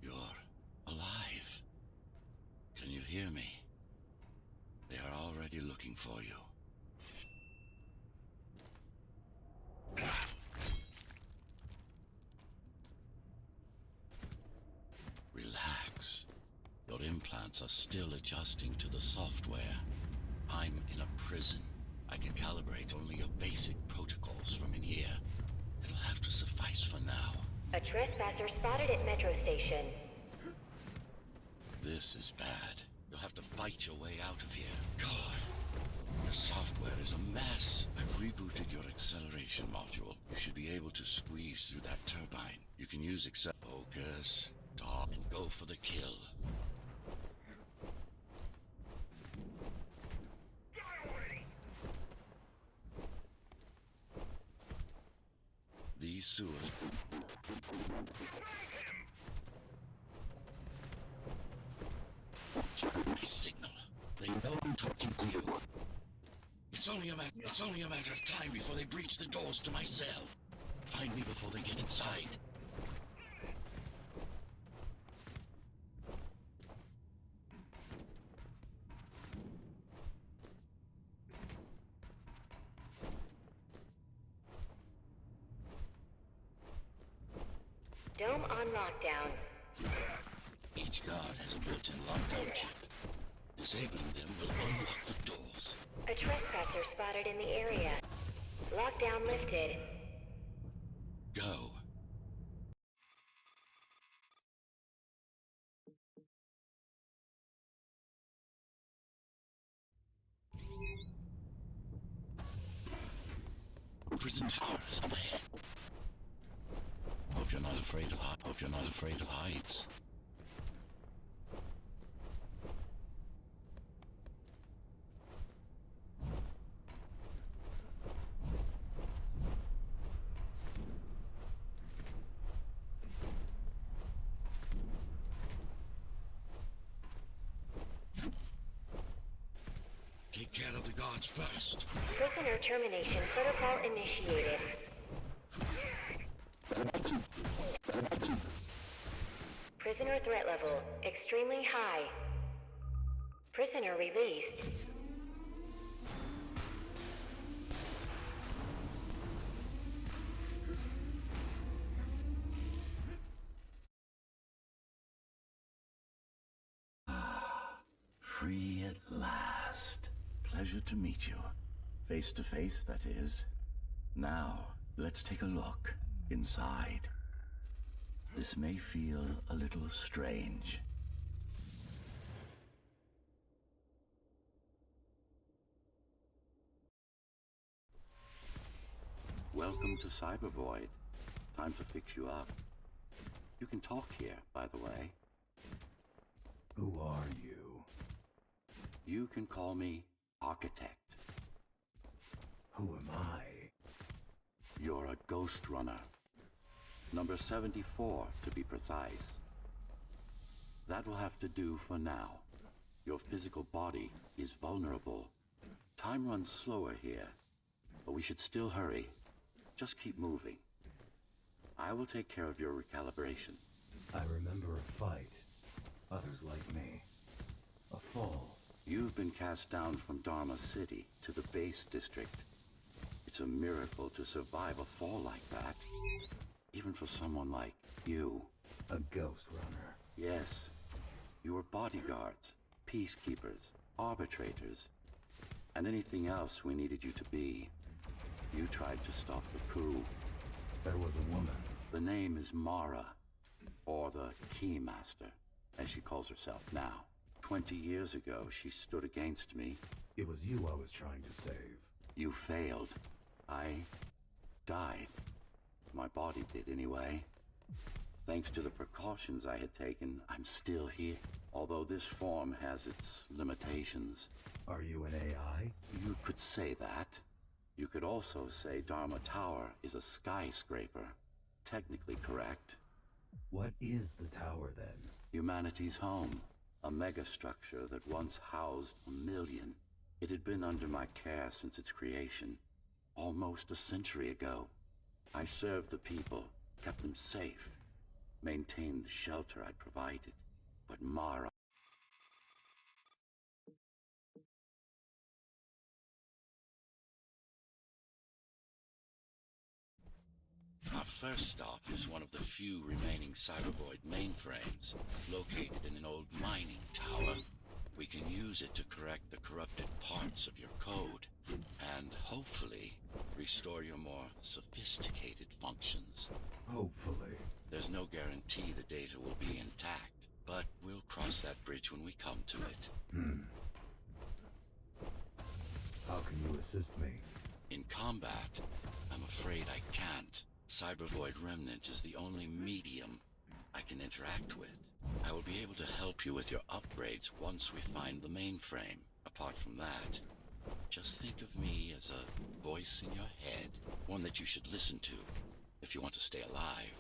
You're alive. Can you hear me? They are already looking for you. Relax. Your implants are still adjusting to the software. I'm in a prison. I can calibrate only your basic protocols from in here. It'll have to suffice for now. A trespasser spotted at Metro Station. This is bad. You'll have to fight your way out of here. God, the software is a mess. I've rebooted your acceleration module. You should be able to squeeze through that turbine. You can use focus, dog, and go for the kill. These sewers... My signal. They know I'm talking to you. It's only a matter of time before they breach the doors to my cell. Find me before they get inside. Dome on lockdown. Each guard has a built-in lockdown chip. Disabling them will unlock the doors. A trespasser spotted in the area. Lockdown lifted. Go. Prison tower is up ahead. Hope you're not afraid of heights. Take care of the guards first. Prisoner termination protocol initiated. Prisoner threat level extremely high. Prisoner released. Free at last. Pleasure to meet you. Face to face, that is. Now, let's take a look inside. This may feel a little strange. Welcome to Cyber Void. Time to fix you up. You can talk here, by the way. Who are you? You can call me Architect. Who am I? You're a Ghost Runner. Number 74, to be precise. That will have to do for now. Your physical body is vulnerable. Time runs slower here, but we should still hurry. Just keep moving. I will take care of your recalibration. I remember a fight. Others like me. A fall. You've been cast down from Dharma City to the base district. It's a miracle to survive a fall like that. Even for someone like you. A Ghost Runner. Yes. You were bodyguards, peacekeepers, arbitrators, and anything else we needed you to be. You tried to stop the coup. There was a woman. The name is Mara, or the Keymaster, as she calls herself now. 20 years ago, she stood against me. It was you I was trying to save. You failed. I died. My body did anyway. Thanks to the precautions I had taken, I'm still here. Although this form has its limitations. Are you an AI? You could say that. You could also say Dharma Tower is a skyscraper. Technically correct. What is the tower then? Humanity's home. A megastructure that once housed 1 million. It had been under my care since its creation, almost a century ago. I served the people, kept them safe, maintained the shelter I'd provided. But Mara... Our first stop is one of the few remaining Cybervoid mainframes, located in an old mining tower. We can use it to correct the corrupted parts of your code, and hopefully restore your more sophisticated functions. Hopefully. There's no guarantee the data will be intact, but we'll cross that bridge when we come to it. How can you assist me? In combat, I'm afraid I can't. Cybervoid Remnant is the only medium I can interact with. I will be able to help you with your upgrades once we find the mainframe. Apart from that, just think of me as a voice in your head, one that you should listen to if you want to stay alive.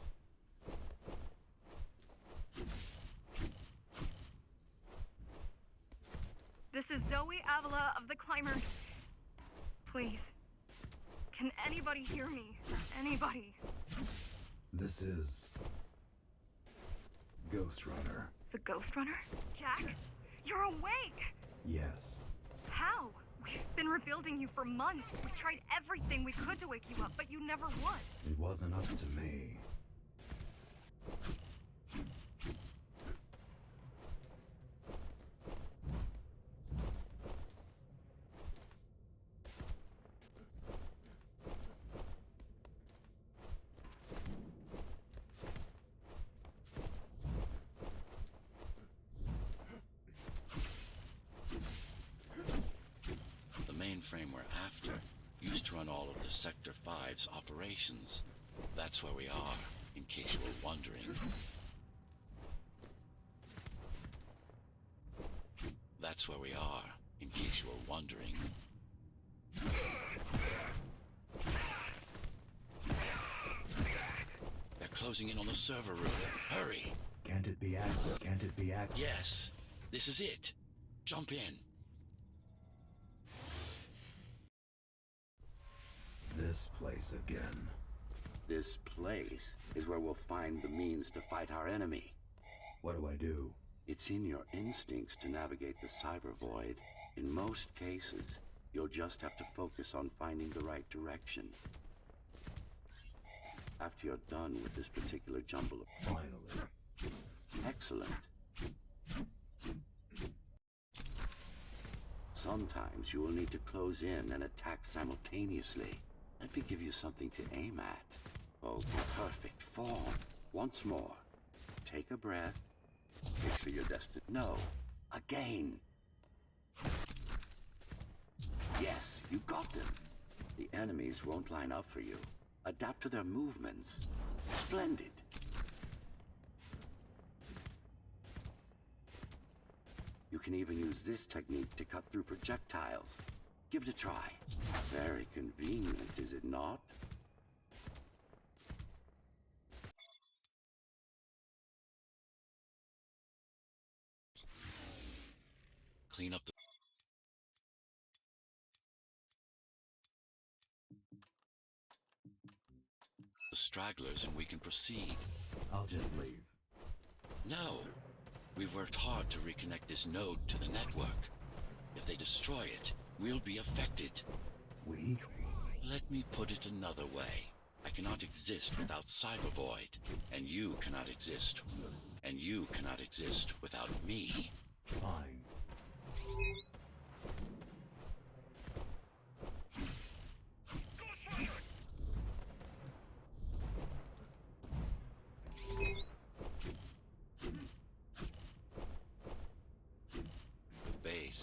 This is Zoe Avila of the Climbers. Please, can anybody hear me? Anybody? This is... Ghost Runner. The Ghost Runner? Jack, you're awake! Yes. How? We've been rebuilding you for months. We tried everything we could to wake you up, but you never would. It wasn't up to me. Frame we're after used to run all of the Sector 5's operations. That's where we are, in case you were wondering. That's where we are, in case you were wondering. They're closing in on the server room. Hurry! Can't it be accessed? Can't it be accessed? Yes, this is it. Jump in. This place again. This place is where we'll find the means to fight our enemy. What do I do? It's in your instincts to navigate the cyber void. In most cases, you'll just have to focus on finding the right direction. After you're done with this particular jumble of... Finally. Excellent. Sometimes you will need to close in and attack simultaneously. Let me give you something to aim at. Oh, perfect form. Once more. Take a breath. Make sure you're destined. No. Again. Yes, you got them. The enemies won't line up for you. Adapt to their movements. Splendid. You can even use this technique to cut through projectiles. Give it a try. Very convenient, is it not? Clean up the stragglers and we can proceed. I'll just leave. No. We've worked hard to reconnect this node to the network. If they destroy it, we'll be affected. We? Let me put it another way. I cannot exist without Cybervoid, and you cannot exist. And you cannot exist without me. Fine.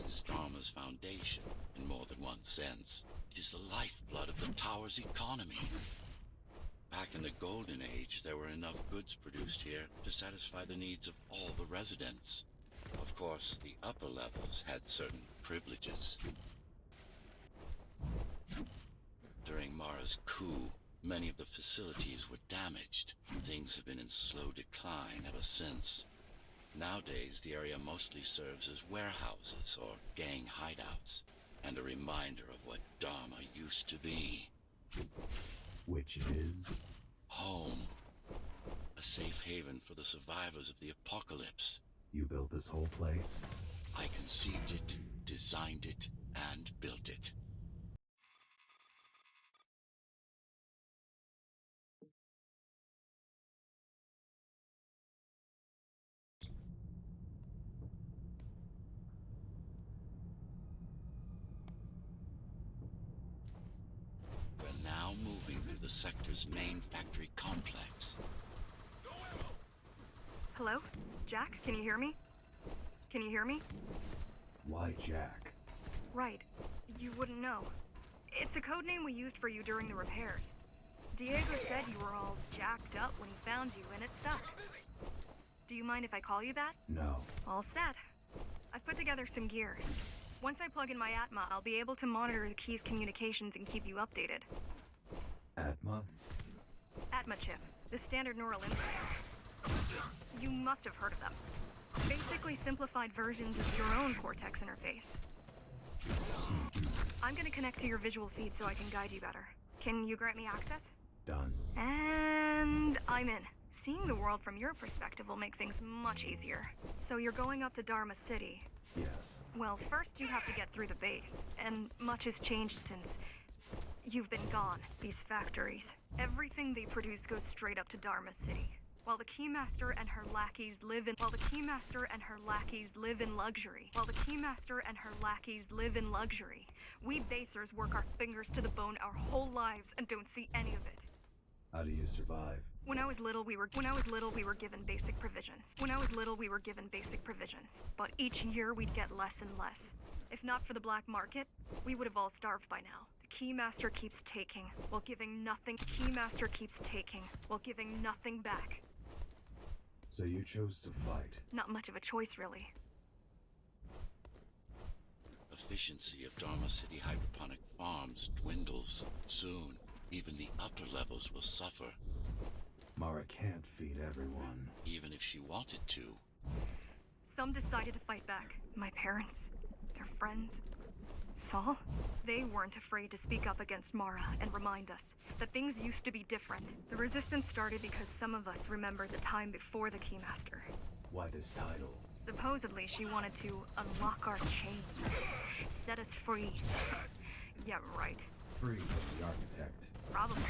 Is Dharma's foundation, in more than one sense. It is the lifeblood of the tower's economy. Back in the Golden Age, there were enough goods produced here to satisfy the needs of all the residents. Of course, the upper levels had certain privileges. During Mara's coup, many of the facilities were damaged. Things have been in slow decline ever since. Nowadays, the area mostly serves as warehouses or gang hideouts, and a reminder of what Dharma used to be. Which is... Home. A safe haven for the survivors of the apocalypse. You built this whole place? I conceived it, designed it, and built it. We're now moving through the sector's main factory complex. Hello? Jack, can you hear me? Can you hear me? Why Jack? Right. You wouldn't know. It's a code name we used for you during the repairs. Diego said you were all jacked up when he found you, and it stuck. Do you mind if I call you that? No. All set. I've put together some gear. Once I plug in my Atma, I'll be able to monitor the key's communications and keep you updated. Atma? Atma chip, the standard neural implant. You must have heard of them. Basically simplified versions of your own Cortex interface. I'm gonna connect to your visual feed so I can guide you better. Can you grant me access? Done. And I'm in. Seeing the world from your perspective will make things much easier. So you're going up to Dharma City. Yes. Well, first you have to get through the base, and much has changed since you've been gone. These factories, everything they produce goes straight up to Dharma City. While the Keymaster and her lackeys live in luxury, we basers work our fingers to the bone our whole lives and don't see any of it. How do you survive? When I was little, we were given basic provisions. But each year we'd get less and less. If not for the black market, we would have all starved by now. The Keymaster keeps taking while giving nothing back. So you chose to fight? Not much of a choice, really. Efficiency of Dharma City hydroponic farms dwindles. Soon, even the upper levels will suffer. Mara can't feed everyone. Even if she wanted to. Some decided to fight back. My parents, their friends, Saul. They weren't afraid to speak up against Mara and remind us that things used to be different. The resistance started because some of us remembered the time before the Keymaster. Why this title? Supposedly, she wanted to unlock our chains, set us free. Yeah, right. Free from the architect. Probably.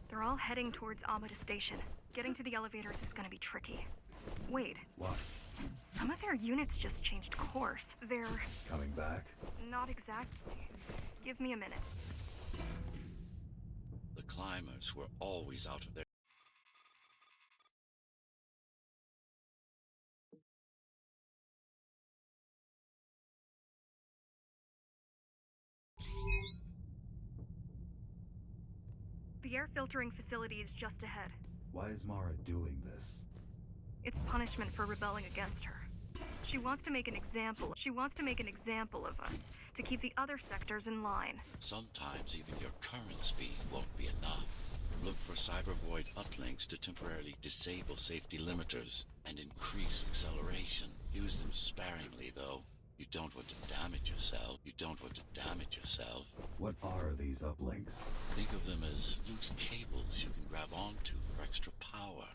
They're all heading towards Amada Station. Getting to the elevators is gonna be tricky. Wait, What? some of their units just changed course. They're Coming back? not exactly. Give me a minute. The climbers were always out of their... The air filtering facility is just ahead. Why is Mara doing this? It's punishment for rebelling against her. She wants to make an example of us, to keep the other sectors in line. Sometimes even your current speed won't be enough. Look for cybervoid uplinks to temporarily disable safety limiters and increase acceleration. Use them sparingly, though. You don't want to damage yourself. What are these uplinks? Think of them as loose cables you can grab onto for extra power.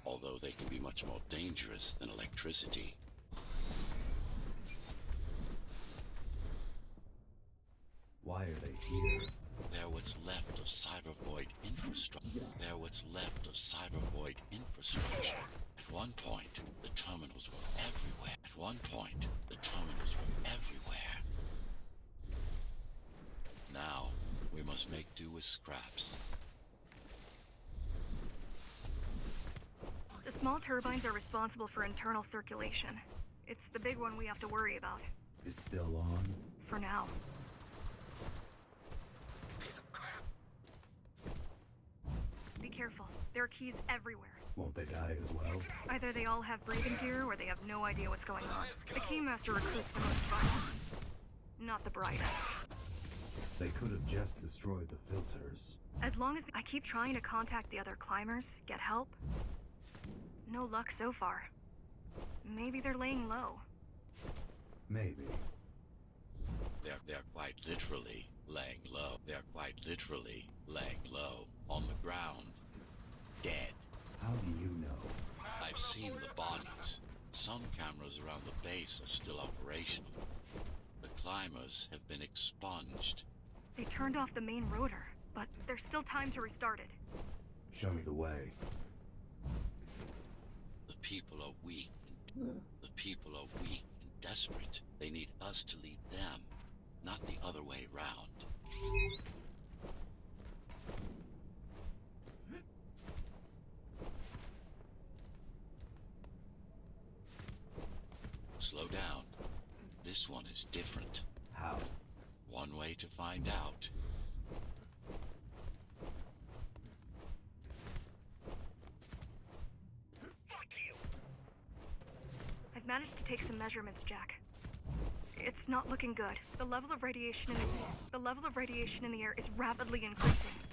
Although they can be much more dangerous than electricity. Why are they here? They're what's left of cybervoid infrastructure. At one point, the terminals were everywhere. Now, we must make do with scraps. The small turbines are responsible for internal circulation. It's the big one we have to worry about. It's still on? For now. Be careful. There are keys everywhere. Won't they die as well? Either they all have breathing gear or they have no idea what's going on. The Keymaster recruits the most violent, not the brightest. They could have just destroyed the filters. As long as I keep trying to contact the other climbers, get help. No luck so far. Maybe they're laying low. Maybe. They're quite literally laying low. They're quite literally laying low on the ground, dead. How do you know? I've seen the bodies. Some cameras around the base are still operational. The climbers have been expunged. They turned off the main rotor, but there's still time to restart it. Show me the way. The people are weak. The people are weak and desperate. They need us to lead them, not the other way round. Slow down. This one is different. How? One way to find out. I've managed to take some measurements, Jack. It's not looking good. The level of radiation in the air is rapidly increasing.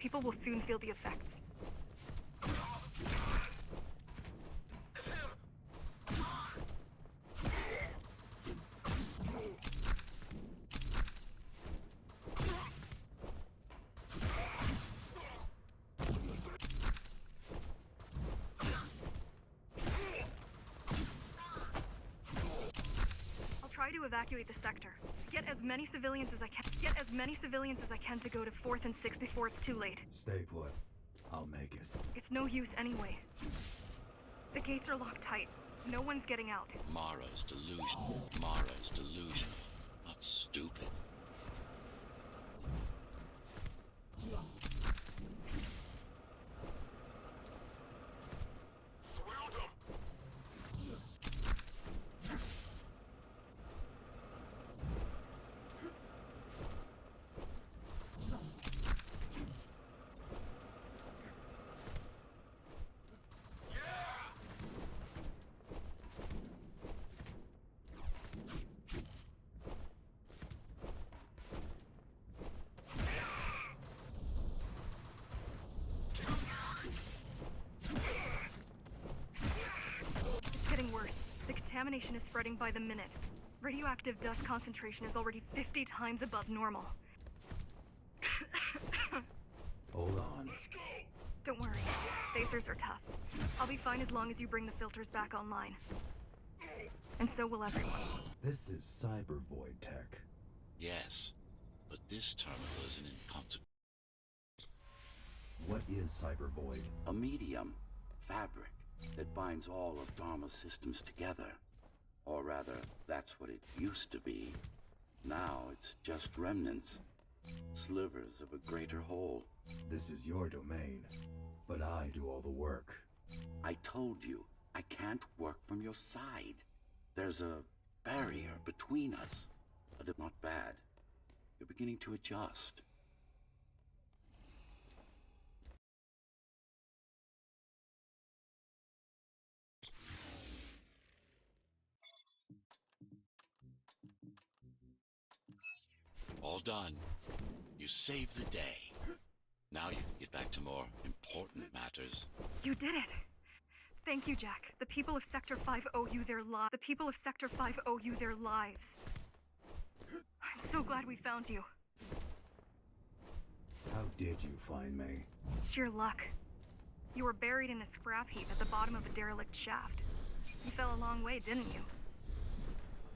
People will soon feel the effects. To evacuate the sector. Get as many civilians as I can to go to 4th and 6th before it's too late. Stay put. I'll make it. It's no use anyway. The gates are locked tight. No one's getting out. Mara's delusional. Mara's delusional. Not stupid. Contamination is spreading by the minute. Radioactive dust concentration is already 50 times above normal. Hold on. Don't worry. Phasers are tough. I'll be fine as long as you bring the filters back online. And so will everyone. This is Cyber Void tech. Yes, but this terminal is an inconsequential. What is Cyber Void? A medium, fabric, that binds all of Dharma's systems together. Or rather, that's what it used to be. Now it's just remnants. Slivers of a greater whole. This is your domain, but I do all the work. I told you, I can't work from your side. There's a barrier between us. But not bad. You're beginning to adjust. All done. You saved the day. Now you can get back to more important matters. You did it. Thank you, Jack. The people of Sector 5 owe you their lives. The people of Sector 5 owe you their lives. I'm so glad we found you. How did you find me? Sheer luck. You were buried in a scrap heap at the bottom of a derelict shaft. You fell a long way, didn't you?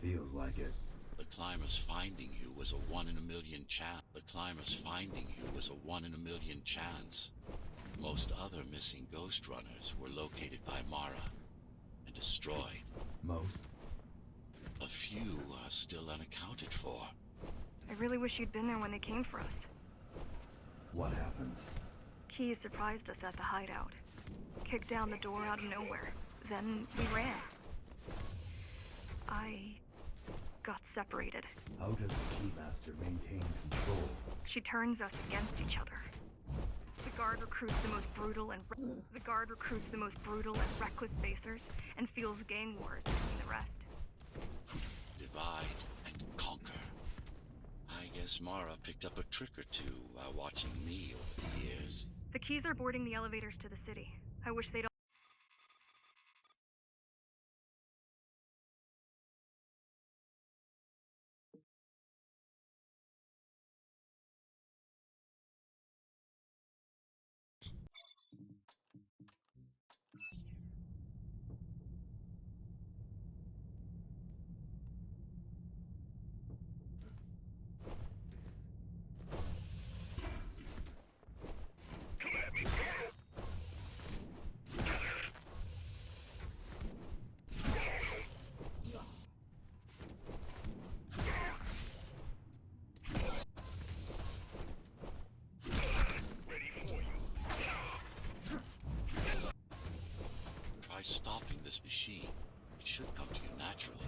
Feels like it. The climbers finding you was a 1 in a million chance. The climbers finding you was a 1 in a million chance. Most other missing Ghost Runners were located by Mara and destroyed. Most? A few are still unaccounted for. I really wish you'd been there when they came for us. What happened? Key surprised us at the hideout. Kicked down the door out of nowhere. Then we ran. I got separated. How does the Keymaster maintain control? She turns us against each other. The guard recruits the most brutal and reckless facers and fuels gang wars between the rest. Divide and conquer. I guess guess Mara picked up a trick or two while watching me over the years. The keys are boarding the elevators to the city. I wish they'd all... Try stopping this machine. It should come to you naturally.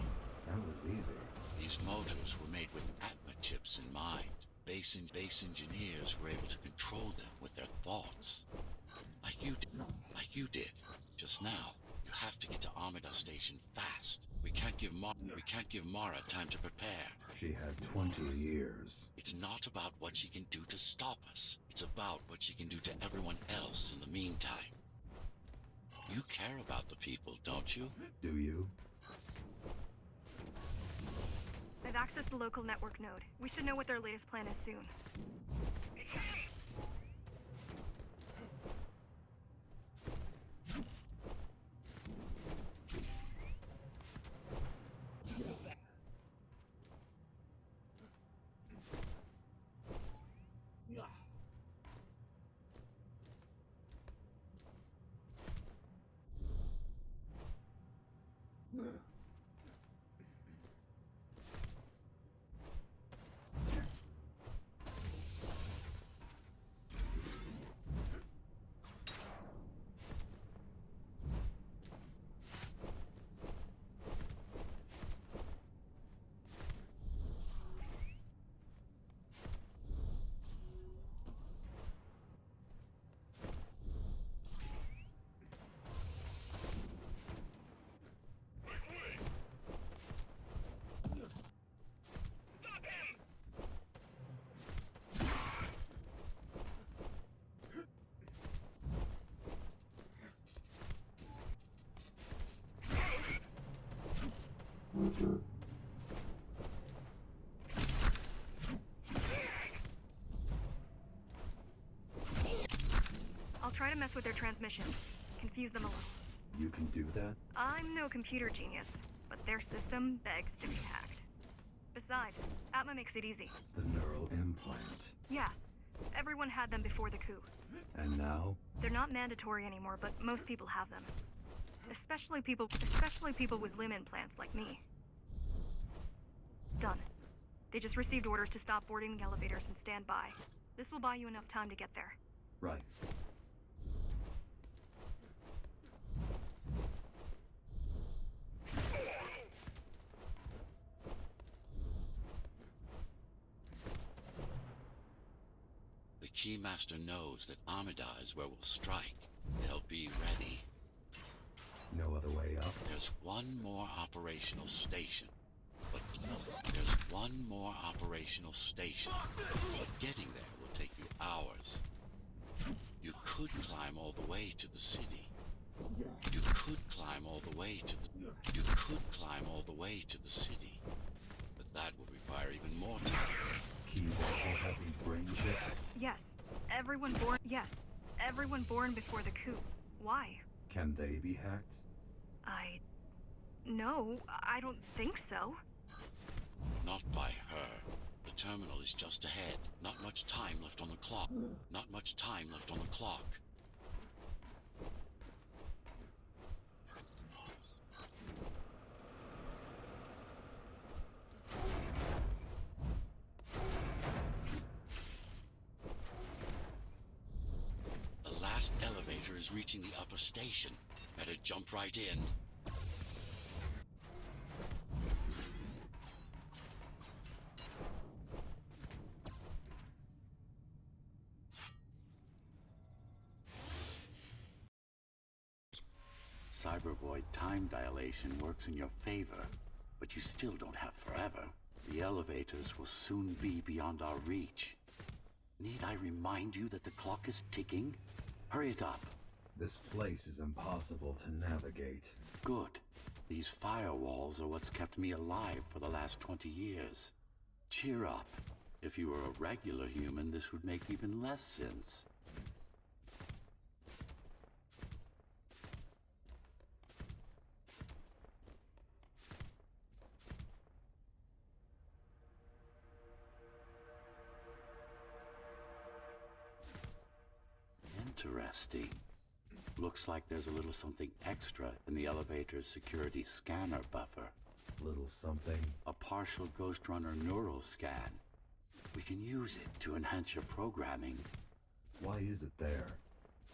That was easy. These motors were made with Atma chips in mind. Base engineers were able to control them with their thoughts. Like you did. Just now. You have to get to Amida Station fast. We can't give Mara time to prepare. She had 20 years. It's not about what she can do to stop us. It's about what she can do to everyone else in the meantime. You care about the people, don't you? Do you? I've accessed the local network node. We should know what their latest plan is soon. I'll try to mess with their transmissions. Confuse them a little. You can do that? I'm no computer genius, but their system begs to be hacked. Besides, Atma makes it easy. The neural implant. Yeah, everyone had them before the coup. And now? They're not mandatory anymore, but most people have them. Especially people with limb implants like me. Done. They just received orders to stop boarding the elevators and stand by. This will buy you enough time to get there. Right. The Keymaster knows that Amida is where we'll strike. They'll be ready. No other way up? There's one more operational station. But getting there will take you hours. You could climb all the way to the city. You could climb all the way to the city. But that would require even more time. Keys also have these brain chips? Yes, everyone born before the coup. Why? Can they be hacked? No, I don't think so. Not by her. The terminal is just ahead. Not much time left on the clock. The last elevator is reaching the upper station. Better jump right in. Cybervoid time dilation works in your favor, but you still don't have forever. The elevators will soon be beyond our reach. Need I remind you that the clock is ticking? Hurry it up. This place is impossible to navigate. Good. These firewalls are what's kept me alive for the last 20 years. Cheer up. If you were a regular human, this would make even less sense. Interesting. Looks like there's a little something extra in the elevator's security scanner buffer. Little something. A partial Ghost Runner neural scan. We can use it to enhance your programming. Why is it there?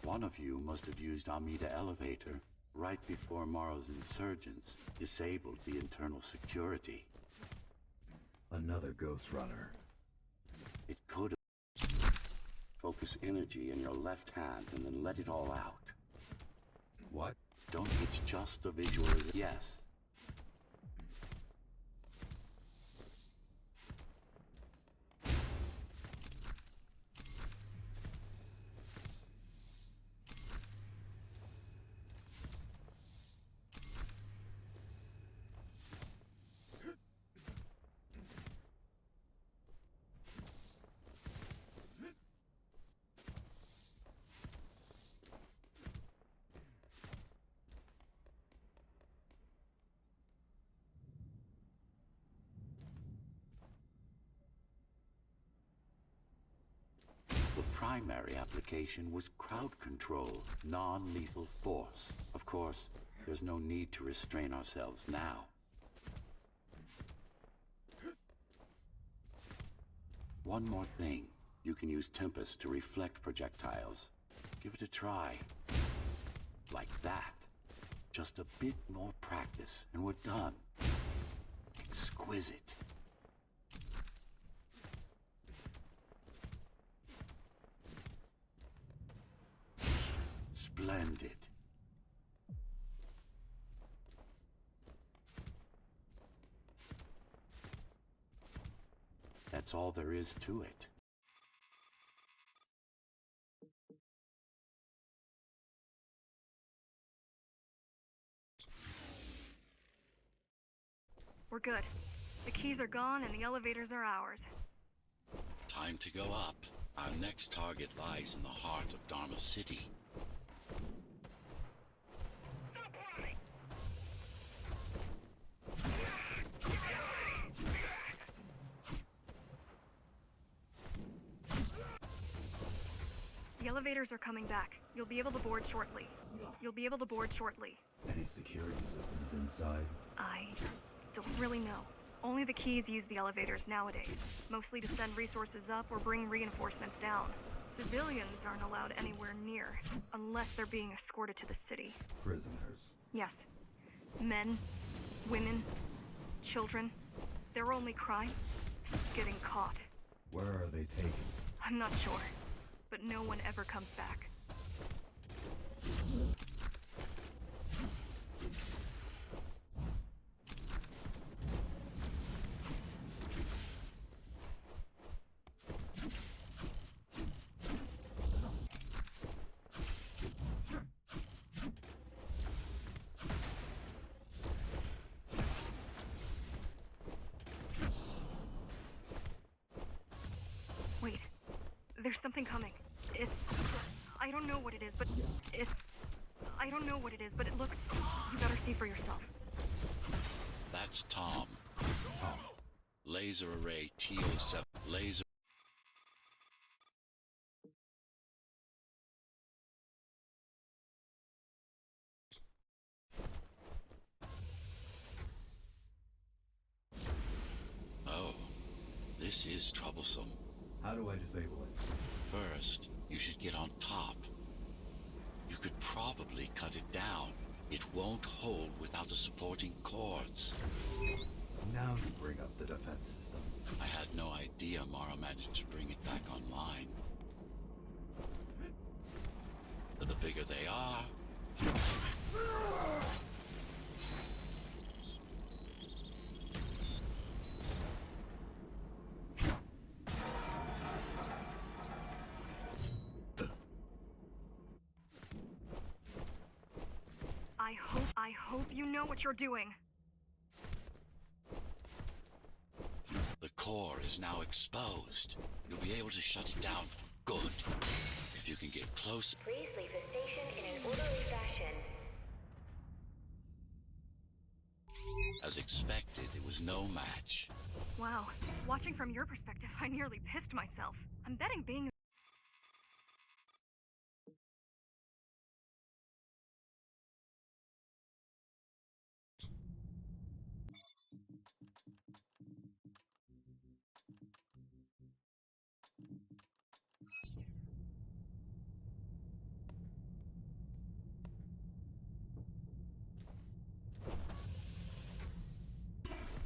One of you must have used Amida Elevator right before Morrow's insurgents disabled the internal security. Another Ghost Runner. It could have. Focus energy in your left hand and then let it all out. What? Don't, it's just a visualization. Yes. The primary application was crowd control, non-lethal force. Of course, there's no need to restrain ourselves now. One more thing. You can use Tempest to reflect projectiles. Give it a try. Like that. Just a bit more practice, and we're done. Exquisite. Splendid. That's all there is to it. We're good. The keys are gone and the elevators are ours. Time to go up. Our next target lies in the heart of Dharma City. The elevators are coming back. You'll be able to board shortly. Any security systems inside? I don't really know. Only the keys use the elevators nowadays, mostly to send resources up or bring reinforcements down. Civilians aren't allowed anywhere near, unless they're being escorted to the city. Prisoners. Yes. Men, women, children. Their only crime? Getting caught. Where are they taken? I'm not sure, but no one ever comes back. Wait, there's something coming. I don't know what it is, but it looks... You better see for yourself. That's Tom. Laser array TO7. Laser... Oh, this is troublesome. How do I disable it? First, you should get on top. You could probably cut it down. It won't hold without the supporting cords. Now you bring up the defense system. I had no idea Mara managed to bring it back online. The bigger they are... I hope you know what you're doing. The core is now exposed. You'll be able to shut it down for good. If you can get close. Please leave the station in an orderly fashion. As expected, it was no match. Wow, watching from your perspective, I nearly pissed myself. I'm betting being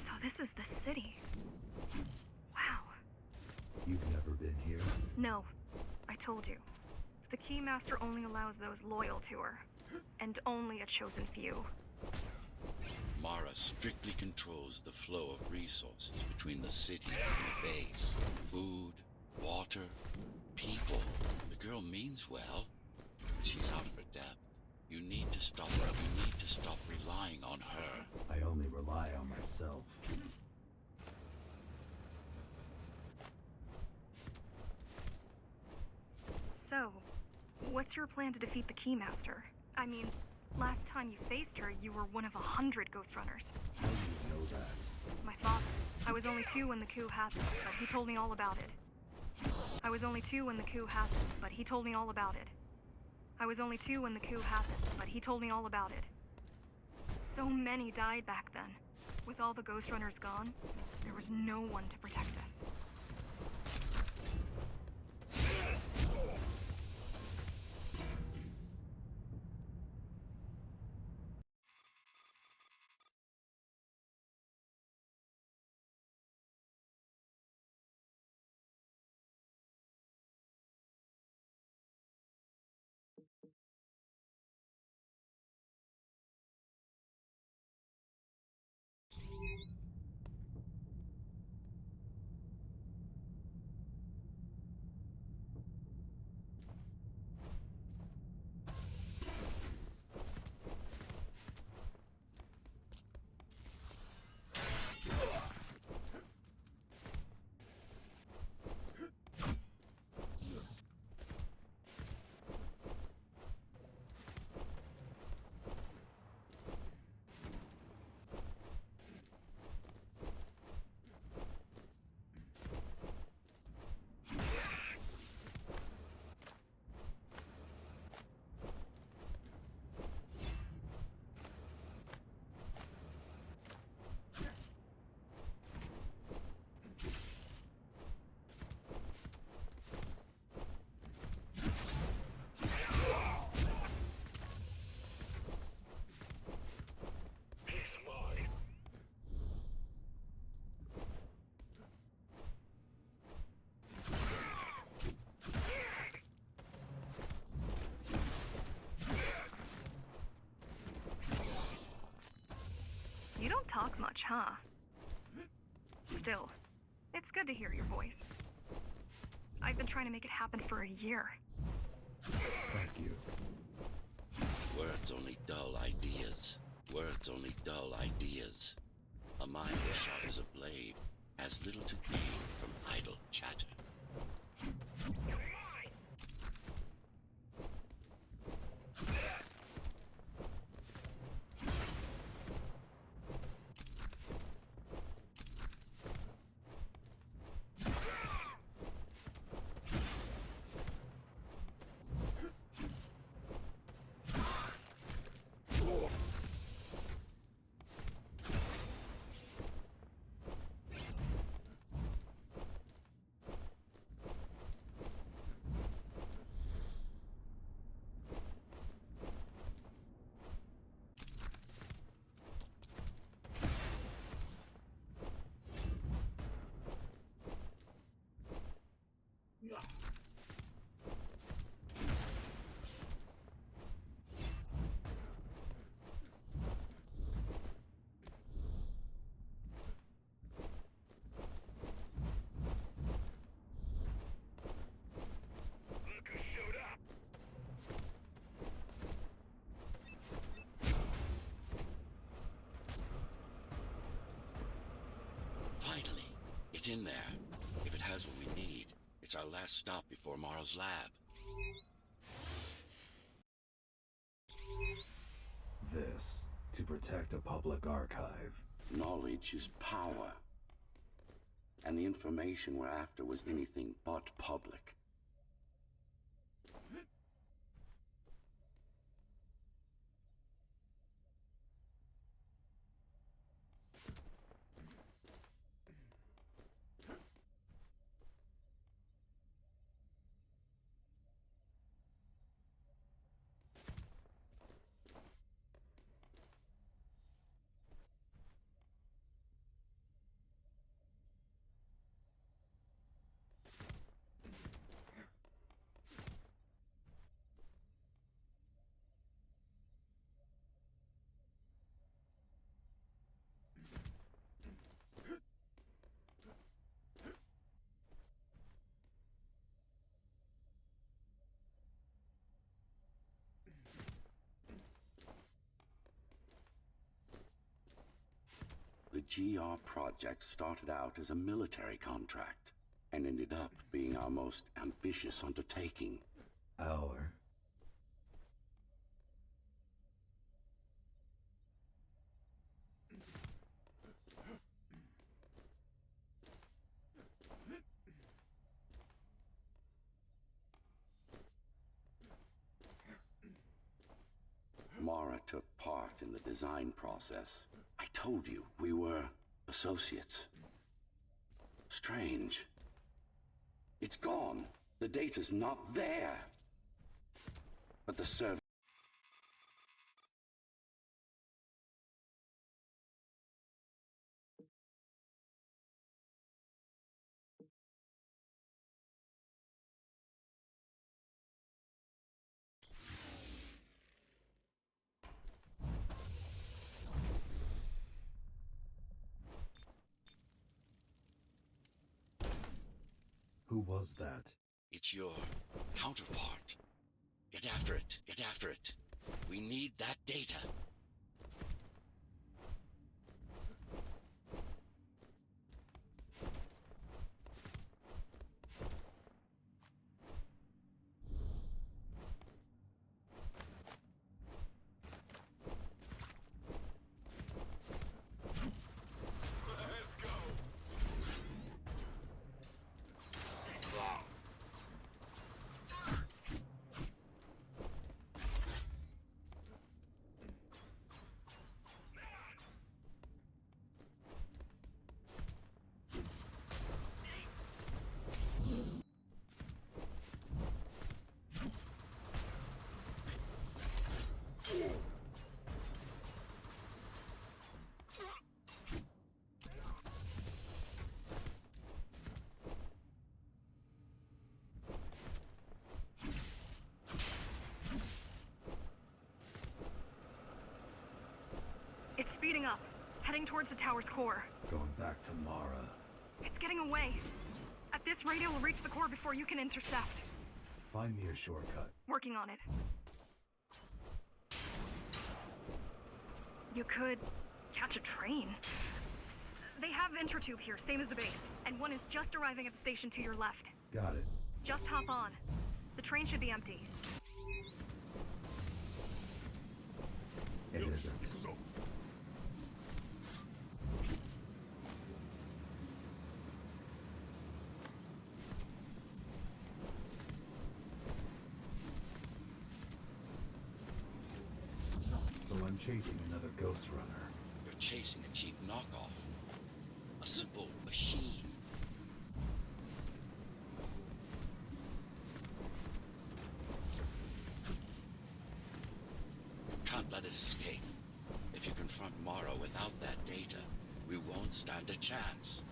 so this is the city. Wow. You've never been here? No, I told you. The Keymaster only allows those loyal to her, and only a chosen few. Mara strictly controls the flow of resources between the city and the base. Food, water, people. The girl means well, but she's out of her depth. You need to stop her. You need to stop relying on her. I only rely on myself. So, what's your plan to defeat the Keymaster? I mean, last time you faced her, you were one of 100 Ghost Runners. How do you know that? My father. I was only 2 when the coup happened, but he told me all about it. I was only 2 when the coup happened, but he told me all about it. I was only 2 when the coup happened, but he told me all about it. So many died back then. With all the Ghost Runners gone, there was no one to protect us. You don't talk much, huh? Still, it's good to hear your voice. I've been trying to make it happen for a year. Thank you. Words only dull ideas. Words only dull ideas. A mind as sharp as a blade has little to gain from idle chatter. Get in there. If it has what we need, it's our last stop before Mara's lab. This, to protect a public archive. Knowledge is power. And the information we're after was anything but public. The GR project started out as a military contract and ended up being our most ambitious undertaking. Our? Mara took part in the design process. I told you, we were associates. Strange. It's gone. The data's not there. But the server... Who was that? It's your counterpart. Get after it. Get after it. We need that data. It's speeding up, heading towards the tower's core. Going back to Mara. It's getting away. At this rate, it will reach the core before you can intercept. Find me a shortcut. Working on it. You could catch a train. They have Intratube here, same as the base. And one is just arriving at the station to your left. Got it. Just hop on. The train should be empty. It isn't. So I'm chasing another Ghost Runner. You're chasing a cheap knockoff. A simple machine. You can't let it escape. If you confront Mara without that data, we won't stand a chance.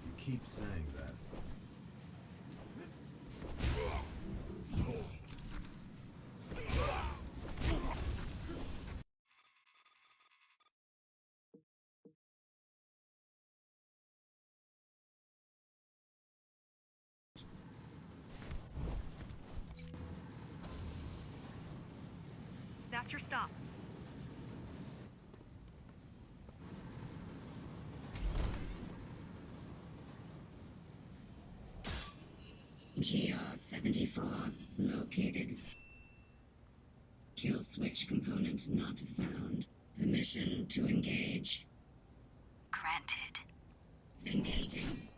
You keep saying that. That's your stop. GR-74 located. Kill switch component not found. Permission to engage. Granted. Engaging.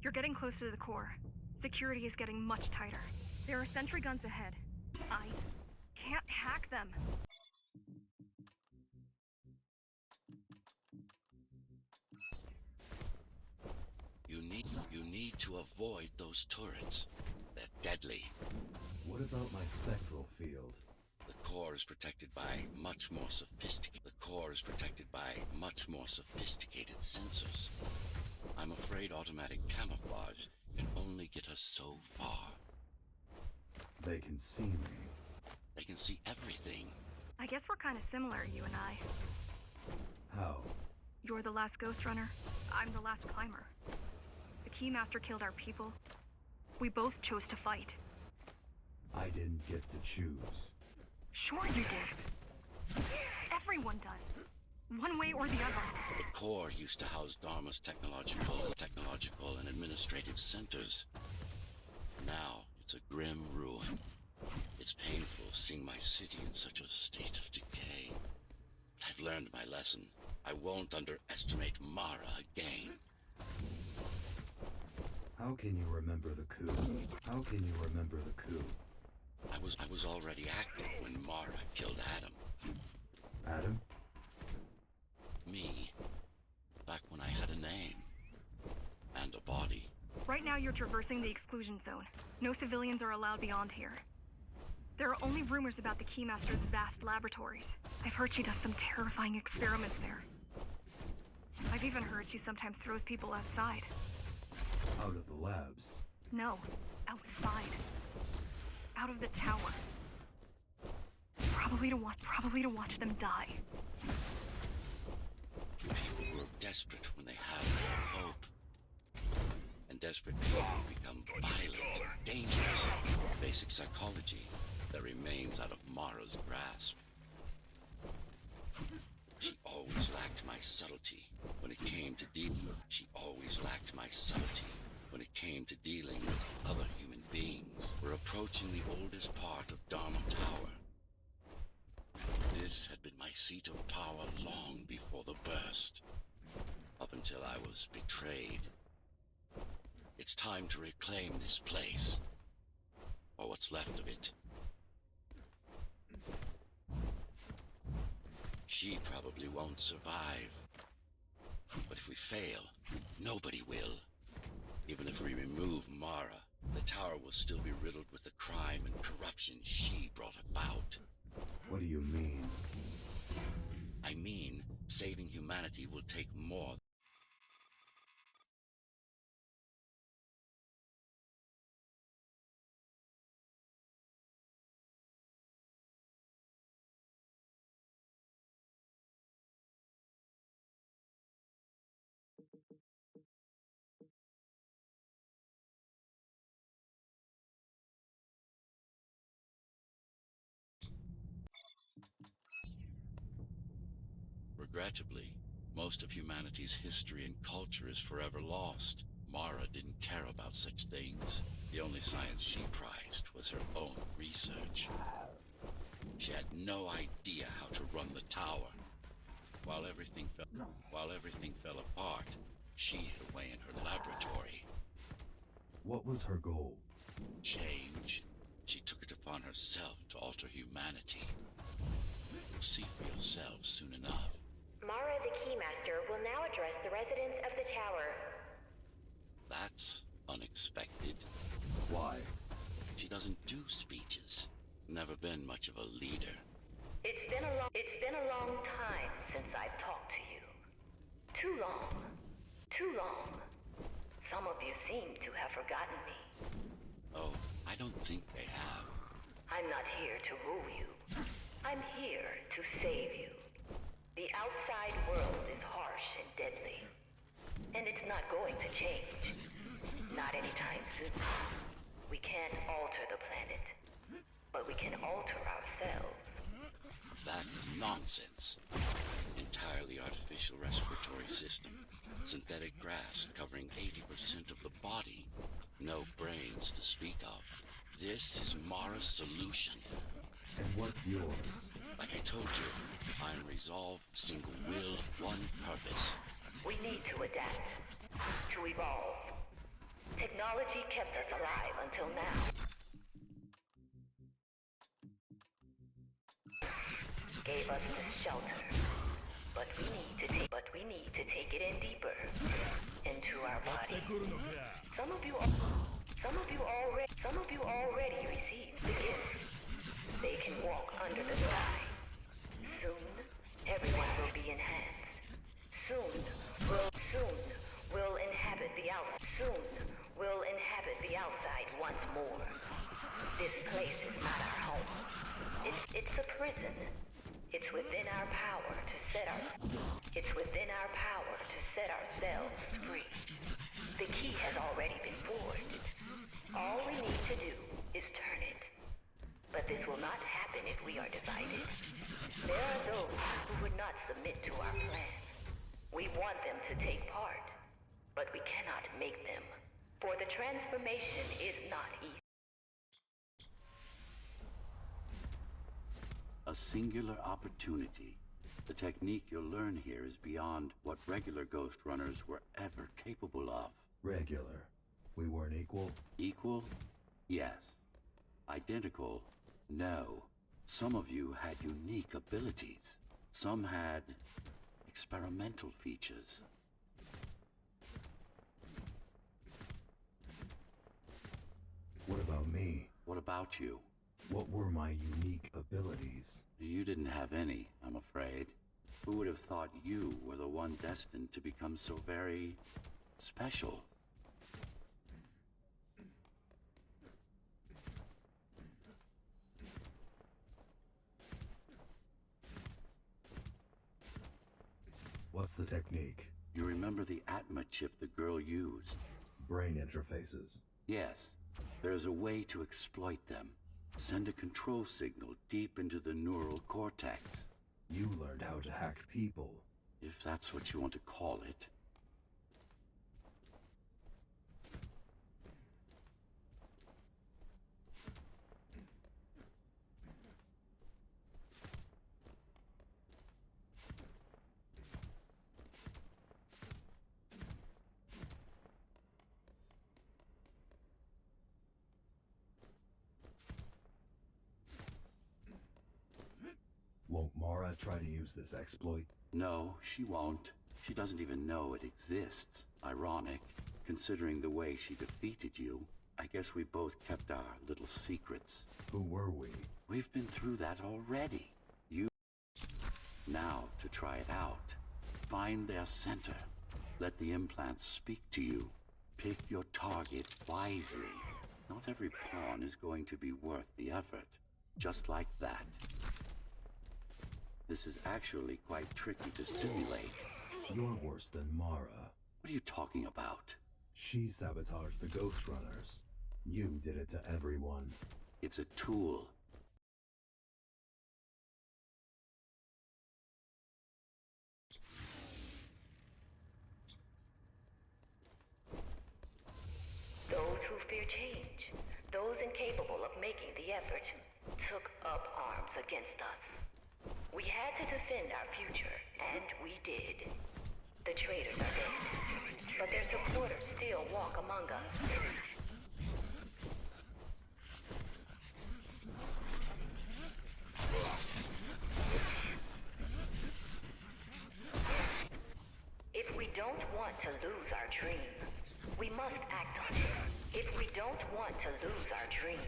You're getting closer to the core. Security is getting much tighter. There are sentry guns ahead. I can't hack them. You need to avoid those turrets. They're deadly. What about my spectral field? The core is protected by much more sophisticated sensors. I'm afraid automatic camouflage can only get us so far. They can see me. They can see everything. I guess we're kind of similar, you and I. How? You're the last Ghost Runner. I'm the last climber. The Keymaster killed our people. We both chose to fight. I didn't get to choose. Sure you did. Everyone does. One way or the other. The core used to house Dharma's technological and administrative centers. Now, it's a grim ruin. It's painful seeing my city in such a state of decay. But I've learned my lesson. I won't underestimate Mara again. How can you remember the coup? How can you remember the coup? I was already active when Mara killed Adam. Adam? Me. Back when I had a name. And a body. Right now you're traversing the exclusion zone. No civilians are allowed beyond here. There are only rumors about the Keymaster's vast laboratories. I've heard she does some terrifying experiments there. I've even heard she sometimes throws people outside. Out of the labs. No, outside. Out of the tower. Probably to watch them die. People grow desperate when they have no hope. And desperate people become violent, dangerous. Basic psychology that remains out of Mara's grasp. She always lacked my subtlety when it came to dealing with other human beings. We're approaching the oldest part of Dharma Tower. This had been my seat of power long before the burst. Up until I was betrayed. It's time to reclaim this place. Or what's left of it. She probably won't survive. But if we fail, nobody will. Even if we remove Mara, the tower will still be riddled with the crime and corruption she brought about. What do you mean? I mean, saving humanity will take more. Regrettably, most of humanity's history and culture is forever lost. Mara didn't care about such things. The only science she prized was her own research. She had no idea how to run the tower. While everything fell apart, she hid away in her laboratory. What was her goal? Change. She took it upon upon herself to alter humanity. You'll see for yourselves soon enough. Mara the Keymaster will now address the residents of the tower. That's unexpected. Why? She doesn't do speeches. Never been much of a leader. It's been a long time since I've talked to you. Too long. Too long. Some of you seem to have forgotten me. Oh, I don't think they have. I'm not here to rule you. I'm here to save you. The outside world is harsh and deadly. And it's not going to change. Not anytime soon. We can't alter the planet. But we can alter ourselves. That is nonsense. Entirely artificial respiratory system. Synthetic grass covering 80% of the body. No brains to speak of. This is Mara's solution. And what's yours? Like I told you, I'm resolve, single will, one purpose. We need to adapt. To evolve. Technology kept us alive until now. Gave us this shelter. But we need to take it in deeper. Into our body. Some of you already received the gift. They can walk under the sky. Soon, everyone will be enhanced. Soon, we'll inhabit the outside. Soon, we'll inhabit the outside once more. This place is not our home. It's a prison. It's within our power to set ourselves free. The key has already been forged. All we need to do is turn it. But this will not happen if we are divided. There are those who would not submit to our plan. We want them to take part, but we cannot make them. For the transformation is not easy. A singular opportunity. The technique you'll learn here is beyond what regular Ghost Runners were ever capable of. Regular. We weren't equal? Equal? Yes. Identical? No. Some of you had unique abilities. Some had experimental features. What about me? What about you? What were my unique abilities? You didn't have any, I'm afraid. Who would have thought you were the one destined to become so very special? What's the technique? You remember the Atma chip the girl used? Brain interfaces. Yes. There's a way to exploit them. Send a control signal deep into the neural cortex. You learned how to hack people. If that's what you want to call it. Won't Mara try to use this exploit? No, she won't. She doesn't even know it exists. Ironic, considering the way she defeated you. I guess we both kept our little secrets. Who were we? We've been through that already. Now, to try it out. Find their center. Let the implants speak to you. Pick your target wisely. Not every pawn is going to be worth the effort. Just like that. This is actually quite tricky to simulate. You're worse than Mara. What are you talking about? She sabotaged the Ghost Runners. You did it to everyone. It's a tool. Those who fear change, those incapable of making the effort, took up arms against us. We had to defend our future, and we did. The traitors are dead, but their supporters still walk among us. want to lose our dream, we must act on it. If we don't want to lose our dream,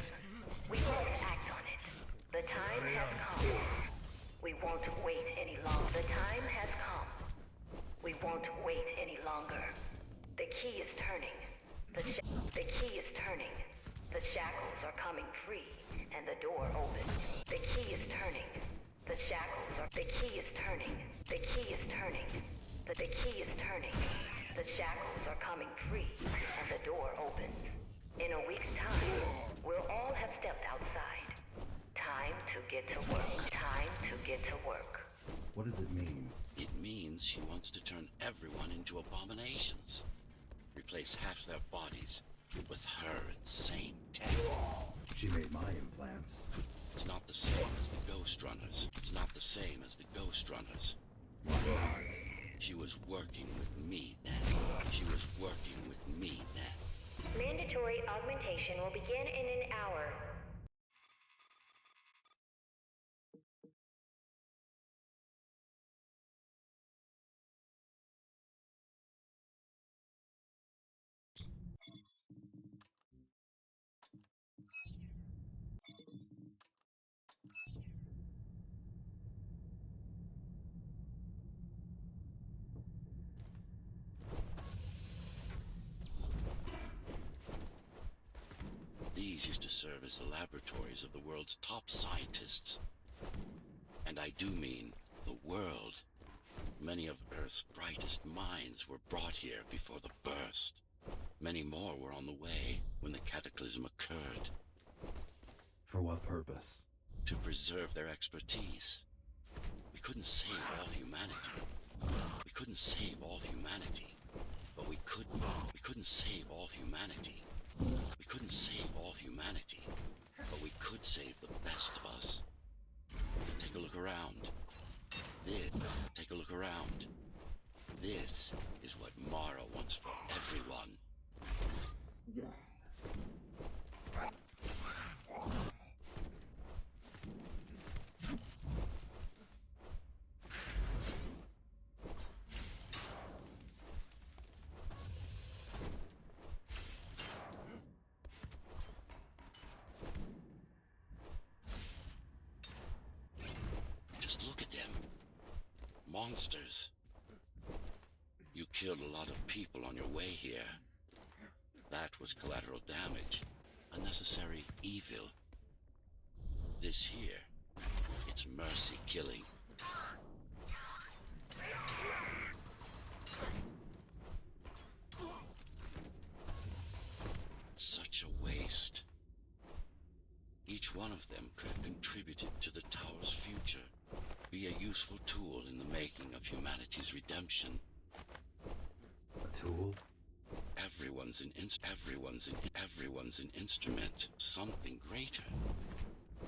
we must act on it. The time has come. We won't wait any longer. The time has come. We won't wait any longer. The key is turning. The key is turning. The shackles are coming free, and the door opens. The key is turning. The shackles are... The key is turning. The key is turning. The key is turning. The shackles are coming free, and the door opens. In a week's time, we'll all have stepped outside. Time to get to work. Time to get to work. What does it mean? It means she wants to turn everyone into abominations. Replace half their bodies with her insane tech. She made my implants. It's not the same as the Ghost Runners. It's not the same as the Ghost Runners. Why not? She was working with me then. She was working with me then. Mandatory augmentation will begin in an hour. These used to serve as the laboratories of the world's top scientists. And I do mean the world. Many of Earth's brightest minds were brought here before the burst. Many more were on the way when the cataclysm occurred. For what purpose? To preserve their expertise. We couldn't save all humanity. We couldn't save all humanity. But we couldn't save all humanity. We couldn't save all humanity, but we could save the best of us. Take a look around. Take a look around. This is what Mara wants for everyone. Monsters. You killed a lot of people on your way here. That was collateral damage. Unnecessary evil. This here, it's mercy killing. Such a waste. Each one of them could have contributed to the tower's future. Be a useful tool in the making of humanity's redemption. A tool? Everyone's an instrument, something greater.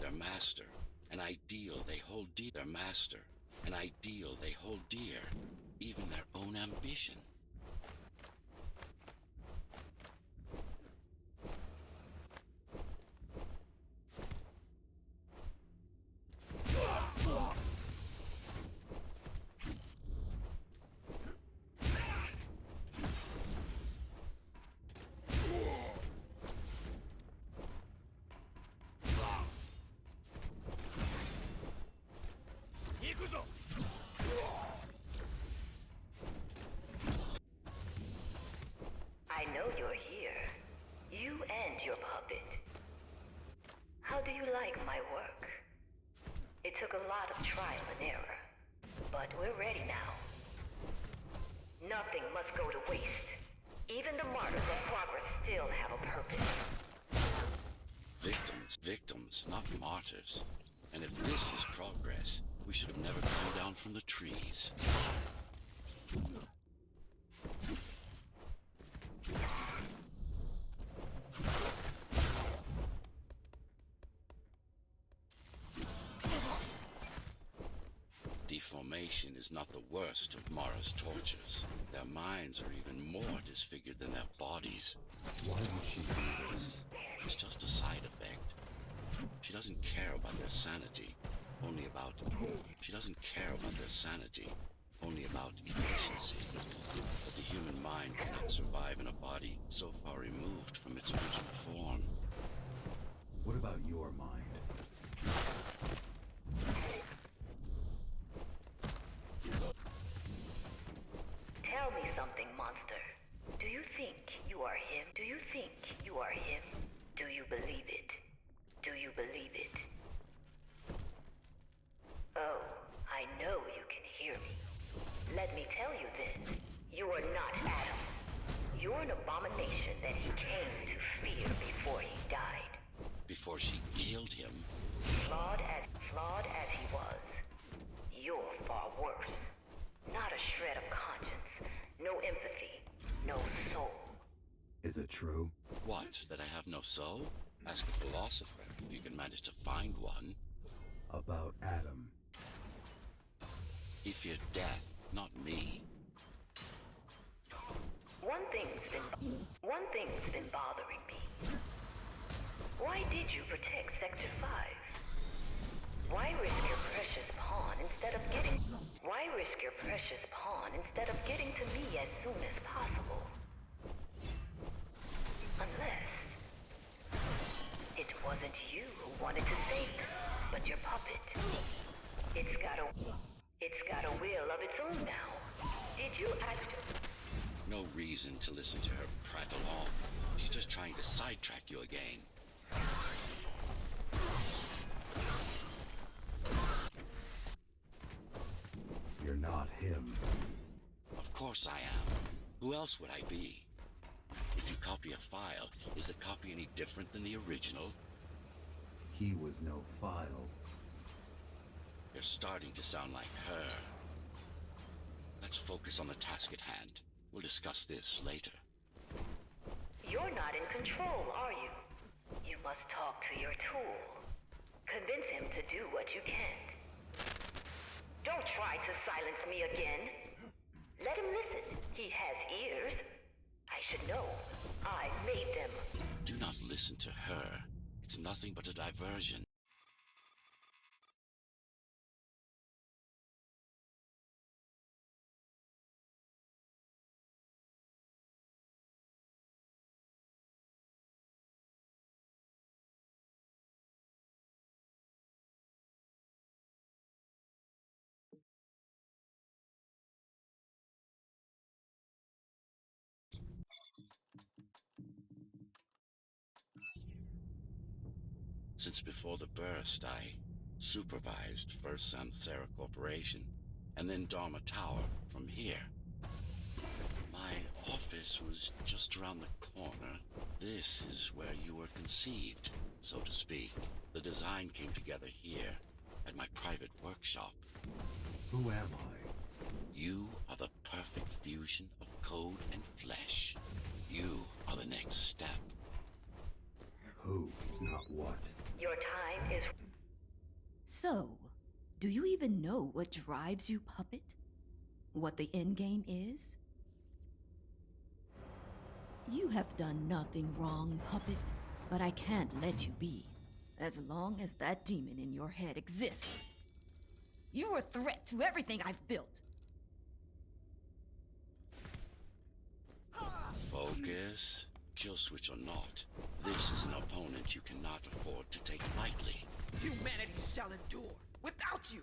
Their master, an ideal they hold dear. Their master, an ideal they hold dear, even their own ambition. I know you're here. You and your puppet. How do you like my work? It took a lot of trial and error, but we're ready now. Nothing must go to waste. Even the martyrs of progress still have a purpose. Victims, not martyrs. And if this is progress, we should have never come down from the trees. Deformation is not the worst of Mara's tortures. Their minds are even more disfigured than their bodies. Why would she do this? It's just a side effect. She doesn't care about their sanity, only about... She doesn't care about their sanity, only about efficiency. But the human mind cannot survive in a body so far removed from its original form. What about your mind? Tell me something, monster. Do you think you are him? Do you think you are him? Do you believe it? Do you believe it? Oh, I know you can hear me. Let me tell you then, you are not Adam. You're an abomination that he came to fear before he died. Before she killed him, Flawed as he was, you're far worse. Not a shred of conscience, no empathy, no soul. Is it true? what, that I have no soul? Ask a philosopher if you can manage to find one. About Adam. He feared death, not me. One thing's been bothering me. Why did you protect Sector 5? Why risk your precious pawn instead of getting to me as soon as possible? Unless it wasn't you who wanted to save them, but your puppet. It's got a will of its own now. Did you act? No reason to listen to her prattle on. She's just trying to sidetrack you again. You're not him. Of course I am. Who else would I be? If you copy a file, is the copy any different than the original? He was no file. You're starting to sound like her. Let's focus on the task at hand. We'll discuss this later. You're not in control, are you? You must talk to your tool. Convince him to do what you can't. Don't try to silence me again. Let him listen. He has ears. I should know. I made them. Do not listen to her. It's nothing but a diversion. Since before the burst, I supervised first Samsara Corporation, and then Dharma Tower from here. My office was just around the corner. This is where you were conceived, so to speak. The design came together here, at my private workshop. Who am I? You are the perfect fusion of code and flesh. You are the next step. Who, not what. Your time is... So, do you even know what drives you, Puppet? What the endgame is? You have done nothing wrong, Puppet, but I can't let you be. As long as that demon in your head exists. You're a threat to everything I've built. Focus. Kill switch or not, this is an opponent you cannot afford to take lightly. Humanity shall endure without you!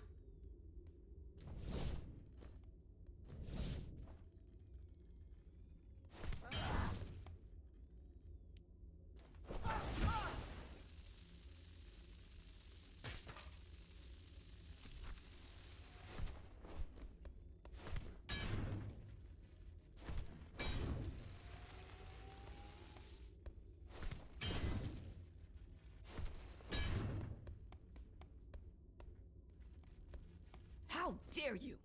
How dare you!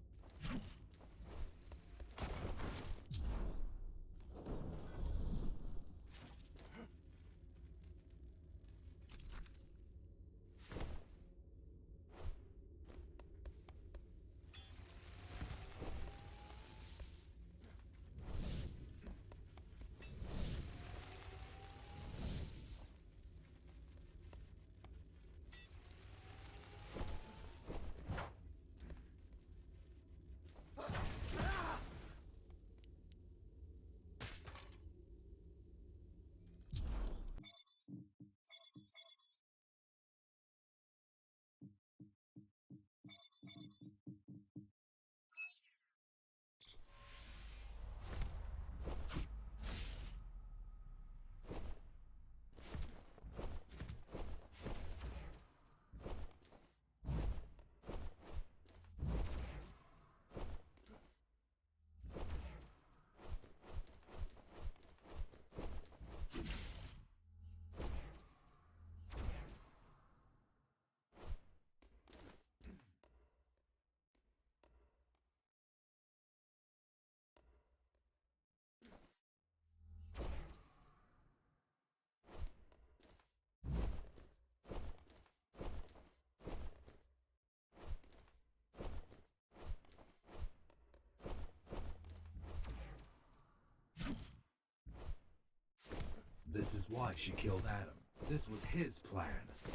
This is why she killed Adam. This was his plan.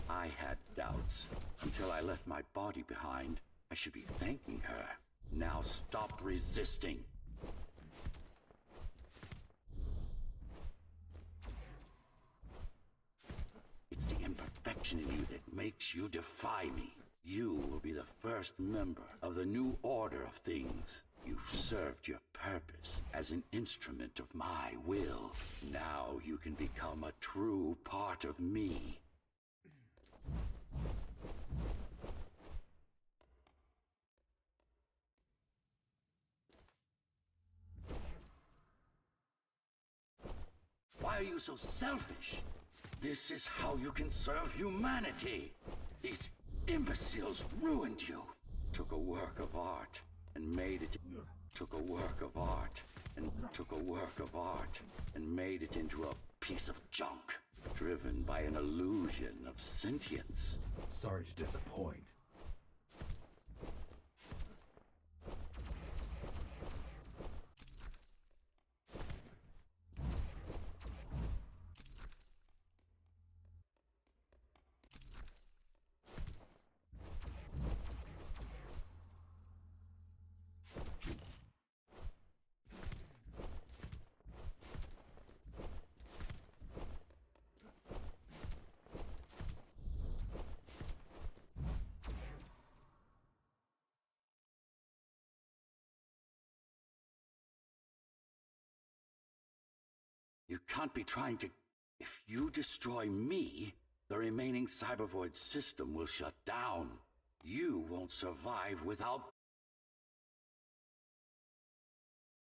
I had doubts until I left my body behind. I should be thanking her. Now stop resisting. It's the imperfection in you that makes you defy me. You will be the first member of the new order of things. You've served your purpose as an instrument of my will. Now you can become a true part of me. Why are you so selfish? This is how you can serve humanity. These imbeciles ruined you. Took a work of art and made it. Took a work of art and took a work of art and made it into a piece of junk, driven by an illusion of sentience. Sorry to disappoint. You can't be trying to... If you destroy me, the remaining Cybervoid system will shut down. You won't survive without